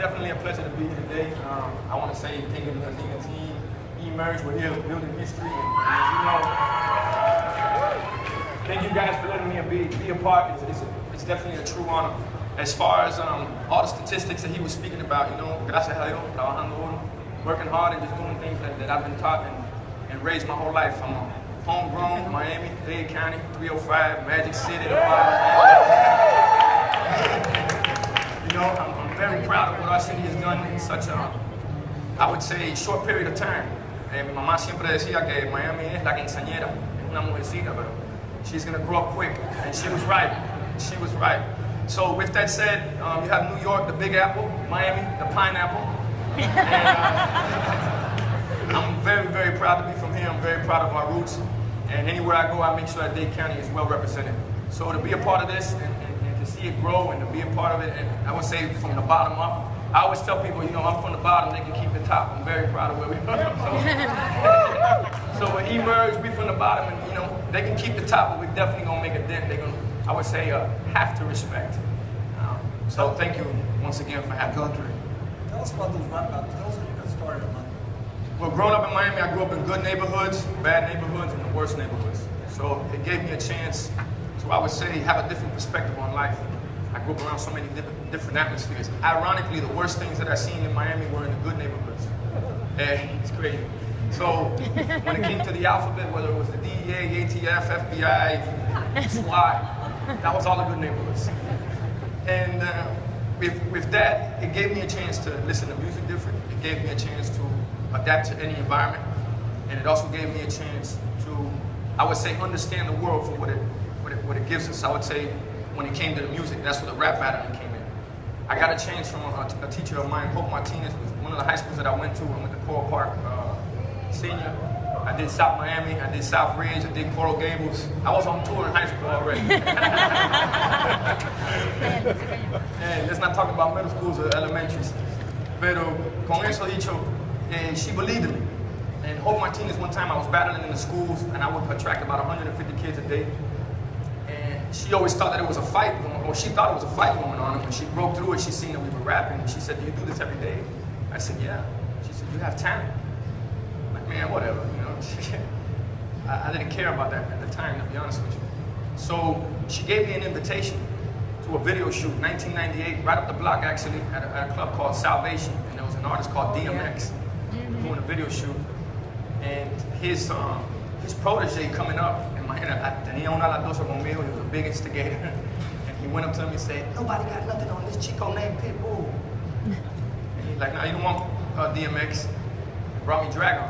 definitely a pleasure to be here today. I want to say thank you to the Liga team. Emerge, we're here building history. And as you know, thank you guys for letting me be a part. It's definitely a true honor. As far as all the statistics that he was speaking about, you know, gracias a Dios, trabajando duro, working hard and just doing things that I've been taught and raised my whole life. I'm homegrown, Miami, Dade County, 305, Magic City. You know, I'm very proud of what our city has done in such a, I would say, short period of time. Mi mamá siempre decía que Miami es la quinceañera, es una mujercita, pero she's gonna grow up quick, and she was right. She was right. So with that said, you have New York, the Big Apple, Miami, the Pineapple, and I'm very, very proud to be from here. I'm very proud of our roots, and anywhere I go, I make sure that Dade County is well represented. So to be a part of this and to see it grow and to be a part of it, and I would say from the bottom up, I always tell people, you know, I'm from the bottom, they can keep the top. I'm very proud of where we are. So when Emerge, we from the bottom, and you know, they can keep the top, but we're definitely gonna make a dent. They're gonna, I would say, have to respect. So thank you once again for having me. Tell us about those rap battles. Tell us when you got started in Miami. Well, growing up in Miami, I grew up in good neighborhoods, bad neighborhoods, and the worst neighborhoods. So it gave me a chance to, I would say, have a different perspective on life. I grew up around so many different atmospheres. Ironically, the worst things that I seen in Miami were in the good neighborhoods. It's crazy. So when it came to the alphabet, whether it was the DEA, ATF, FBI, SWAT, that was all the good neighborhoods. And with that, it gave me a chance to listen to music different. It gave me a chance to adapt to any environment. And it also gave me a chance to, I would say, understand the world for what it gives us. I would say, when it came to the music, that's where the rap battling came in. I got a chance from a teacher of mine, Hope Martinez, with one of the high schools that I went to. I went to Coral Park Senior. I did South Miami, I did South Ridge, I did Coral Gables. I was on tour in high school already. And let's not talk about middle schools or elementaries. Pero con eso dicho, she believed in me. And Hope Martinez, one time I was battling in the schools, and I would attract about 150 kids a day. She always thought that it was a fight going on, or she thought it was a fight going on, and when she broke through it, she seen that we were rapping, and she said, "Do you do this every day?" I said, "Yeah." She said, "You have talent." I'm like, man, whatever, you know. I didn't care about that at the time, to be honest with you. So she gave me an invitation to a video shoot, 1998, right up the block actually, at a club called Salvation, and there was an artist called DMX doing a video shoot, and his protege coming up. Tenía una latosa conmigo, he was a big instigator. And he went up to me and said, "Nobody got nothing on this chico named Pitbull." And he's like, "No, you don't want DMX." He brought me Dragon.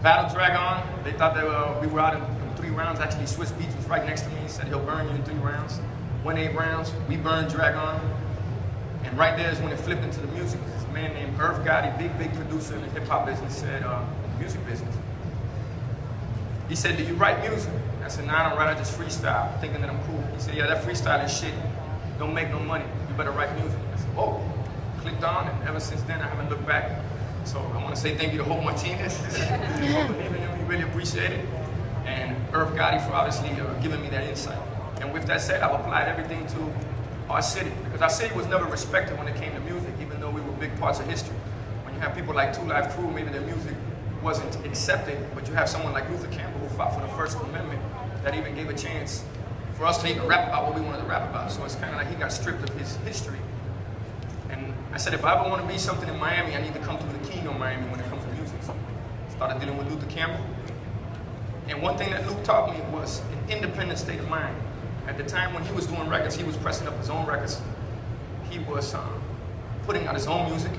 Battle Dragon. They thought that we were out in 3 rounds. Actually, Swiss Beats was right next to me. He said, "He'll burn you in 3 rounds." Went 8 rounds. We burned Dragon. And right there is when it flipped into the music. This man named Irv Gotti, big producer in the hip-hop business, said, music business. He said, "Do you write music?" I said, "Nah, I don't write, I just freestyle, thinking that I'm cool." He said, "Yeah, that freestyling shit don't make no money. You better write music." I said, "Whoa." Clicked on, and ever since then, I haven't looked back. So I want to say thank you to Hope Martinez for believing in me, really appreciate it. And Irv Gotti for obviously giving me that insight. And with that said, I've applied everything to our city, because our city was never respected when it came to music, even though we were big parts of history. When you have people like 2 Live Crew, maybe their music wasn't accepted, but you have someone like Luther Campbell who fought for the First Amendment that even gave a chance for us to even rap about what we wanted to rap about. So it's kind of like he got stripped of his history. And I said, if I ever want to be something in Miami, I need to come through the king of Miami when it comes to music. So I started dealing with Luther Campbell. And one thing that Luke taught me was an independent state of mind. At the time when he was doing records, he was pressing up his own records. He was putting out his own music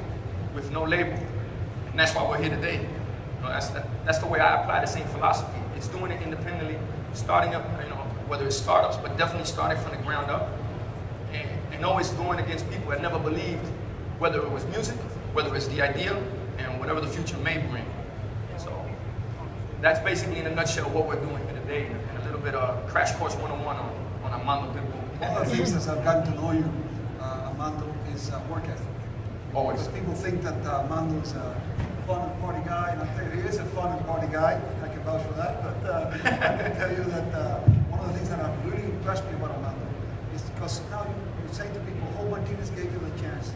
with no label. And that's why we're here today. You know, that's the way I apply the same philosophy. It's doing it independently, starting up, you know, whether it's startups, but definitely starting from the ground up, and always going against people that never believed, whether it was music, whether it's the idea, and whatever the future may bring. So that's basically in a nutshell what we're doing here today, and a little bit of Crash Course 101 on Armando Pitbull. One of the things as I've gotten to know you, Armando, is work ethic. Always. Because people think that Armando's a fun and party guy, and I'll tell you, he is a fun and party guy. I can vouch for that. But I can tell you that one of the things that have really impressed me about Armando is because now you're saying to people, Hope Martinez gave you the chance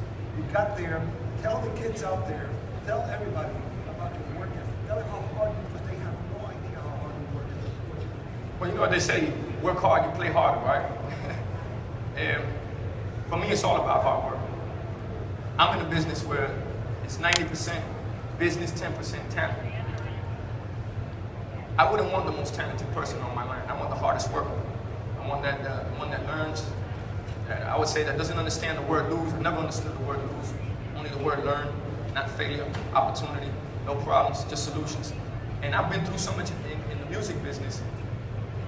got there, tell the kids out there, tell everybody about your work ethic. Tell them how hard, because they have no idea how hard you work. Well, you know what they say, work hard, you play harder, right? And for me, it's all about hard work. I'm in a business where it's 90% business, 10% talent. I wouldn't want the most talented person on my line. I want the hardest worker. I want the one that learns, that I would say that doesn't understand the word lose. I never understood the word lose, only the word learn, not failure, opportunity, no problems, just solutions. And I've been through so much in the music business.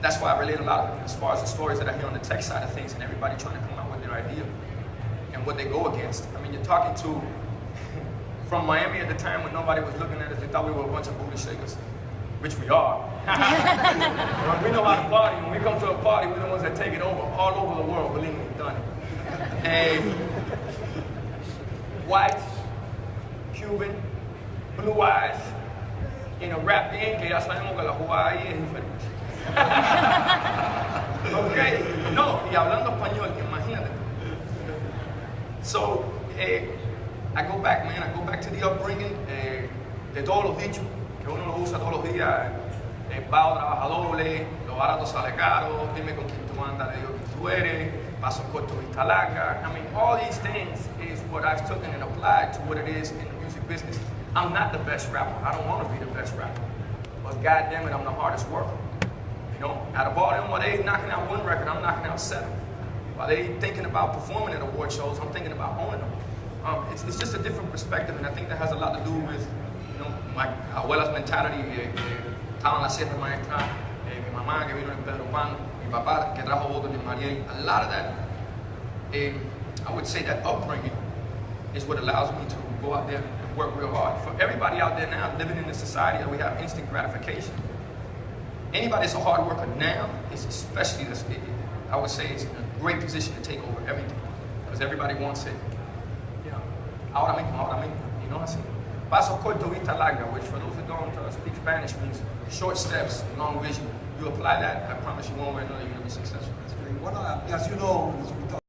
That's why I relate a lot as far as the stories that I hear on the tech side of things and everybody trying to come up with their idea and what they go against. I mean, you're talking to, from Miami at the time when nobody was looking at us, they thought we were a bunch of booty shakers, which we are. We know how to party. When we come to a party, we're the ones that take it over, all over the world. Believe me, we've done it. And white, Cuban, blue eyes, you know, rap bien, que ya sabemos que la jugada ahí es diferente. Okay, no, y hablando español, imagínate. So, I go back, man, I go back to the upbringing de todos los dichos, que uno lo usa todos los días. Vago trabaja doble, lo barato sale caro, dime con quién tú andas, le digo quién tú eres, paso corto, vista larga. I mean, all these things is what I've taken and applied to what it is in the music business. I'm not the best rapper. I don't want to be the best rapper. But goddamn it, I'm the hardest worker. You know, out of all them, while they knocking out one record, I'm knocking out 7. While they thinking about performing at award shows, I'm thinking about owning them. It's just a different perspective, and I think that has a lot to do with, you know, my abuela's mentality. Estaba en la Sierra Maestra, mi mamá que vino en Pedro Pan, mi papá que trajo votos en Mariel. A lot of that, I would say that upbringing is what allows me to go out there and work real hard. For everybody out there now living in a society that we have instant gratification, anybody that's a hard worker now is especially, I would say, it's in a great position to take over everything, because everybody wants it, you know, ahora mismo, you know what I'm saying? Paso corto, vista larga, which for those who don't speak Spanish means short steps, long vision. You apply that, I promise you one way or another you're going to be successful. That's great. Well, as you know, as we talk